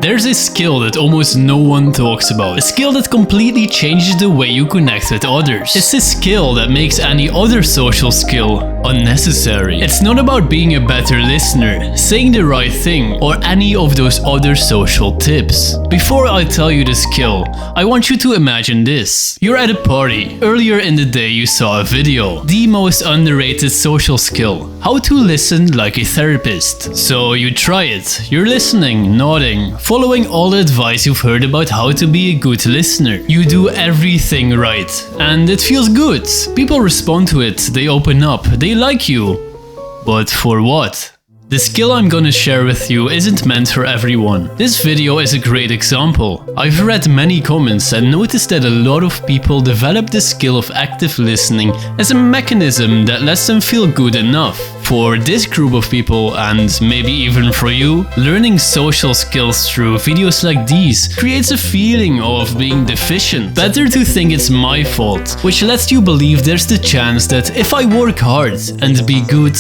There's a skill that almost no one talks about. A skill that completely changes the way you connect with others. It's a skill that makes any other social skill unnecessary. It's not about being a better listener, saying the right thing, or any of those other social tips. Before I tell you the skill, I want you to imagine this. You're at a party. Earlier in the day you saw a video. The most underrated social skill. How to listen like a therapist. So you try it. You're listening, nodding, following all the advice you've heard about how to be a good listener. You do everything right. And it feels good. People respond to it. They open up. They like you. But for what? The skill I'm gonna share with you isn't meant for everyone. This video is a great example. I've read many comments and noticed that a lot of people develop the skill of active listening as a mechanism that lets them feel good enough. For this group of people, and maybe even for you, learning social skills through videos like these creates a feeling of being deficient. Better to think it's my fault, which lets you believe there's the chance that if I work hard and be good,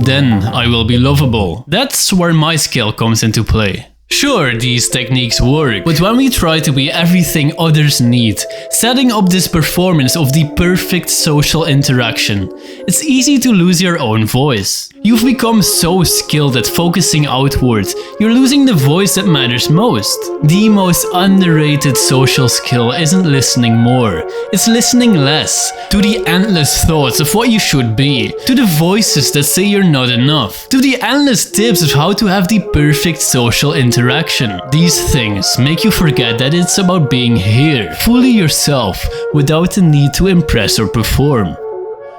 then I will be lovable. That's where my skill comes into play. Sure, these techniques work, but when we try to be everything others need, setting up this performance of the perfect social interaction, it's easy to lose your own voice. You've become so skilled at focusing outward, you're losing the voice that matters most. The most underrated social skill isn't listening more, it's listening less, to the endless thoughts of what you should be, to the voices that say you're not enough, to the endless tips of how to have the perfect social interaction. These things make you forget that it's about being here, fully yourself, without the need to impress or perform.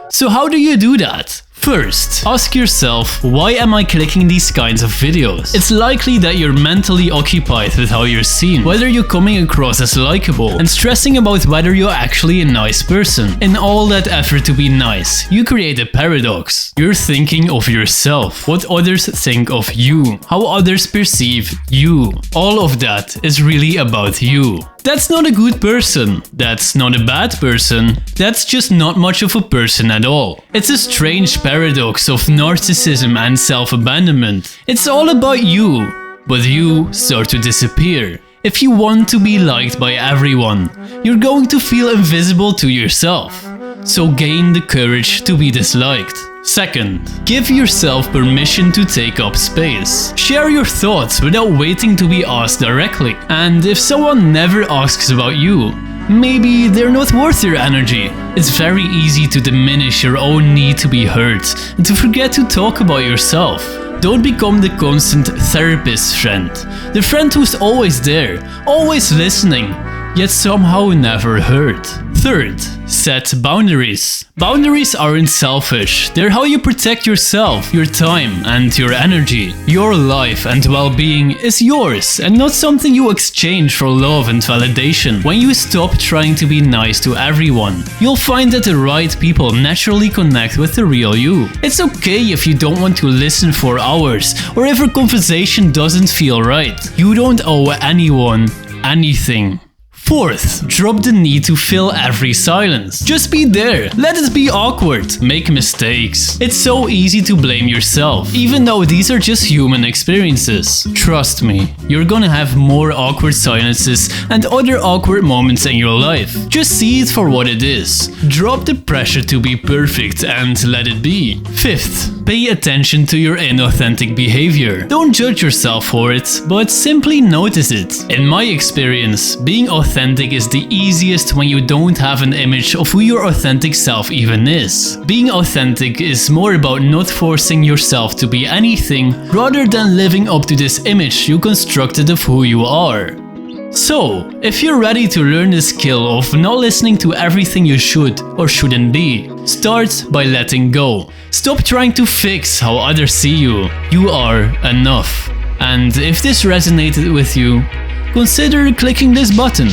So how do you do that? First, ask yourself, why am I clicking these kinds of videos? It's likely that you're mentally occupied with how you're seen, whether you're coming across as likable, and stressing about whether you're actually a nice person. In all that effort to be nice, you create a paradox. You're thinking of yourself, what others think of you, how others perceive you. All of that is really about you. That's not a good person. That's not a bad person. That's just not much of a person at all. It's a strange paradox of narcissism and self-abandonment. It's all about you, but you start to disappear. If you want to be liked by everyone, you're going to feel invisible to yourself. So gain the courage to be disliked. Second, give yourself permission to take up space. Share your thoughts without waiting to be asked directly. And if someone never asks about you, maybe they're not worth your energy. It's very easy to diminish your own need to be heard and to forget to talk about yourself. Don't become the constant therapist friend. The friend who's always there, always listening, yet somehow never heard. Third, set boundaries. Boundaries aren't selfish, they're how you protect yourself, your time and your energy. Your life and well-being is yours and not something you exchange for love and validation. When you stop trying to be nice to everyone, you'll find that the right people naturally connect with the real you. It's okay if you don't want to listen for hours or if a conversation doesn't feel right. You don't owe anyone anything. Fourth, drop the need to fill every silence. Just be there. Let it be awkward. Make mistakes. It's so easy to blame yourself, even though these are just human experiences. Trust me, you're gonna have more awkward silences and other awkward moments in your life. Just see it for what it is. Drop the pressure to be perfect and let it be. Fifth, pay attention to your inauthentic behavior. Don't judge yourself for it, but simply notice it. In my experience, being authentic is the easiest when you don't have an image of who your authentic self even is. Being authentic is more about not forcing yourself to be anything rather than living up to this image you constructed of who you are. So, if you're ready to learn the skill of not listening to everything you should or shouldn't be, start by letting go. Stop trying to fix how others see you. You are enough. And if this resonated with you, consider clicking this button.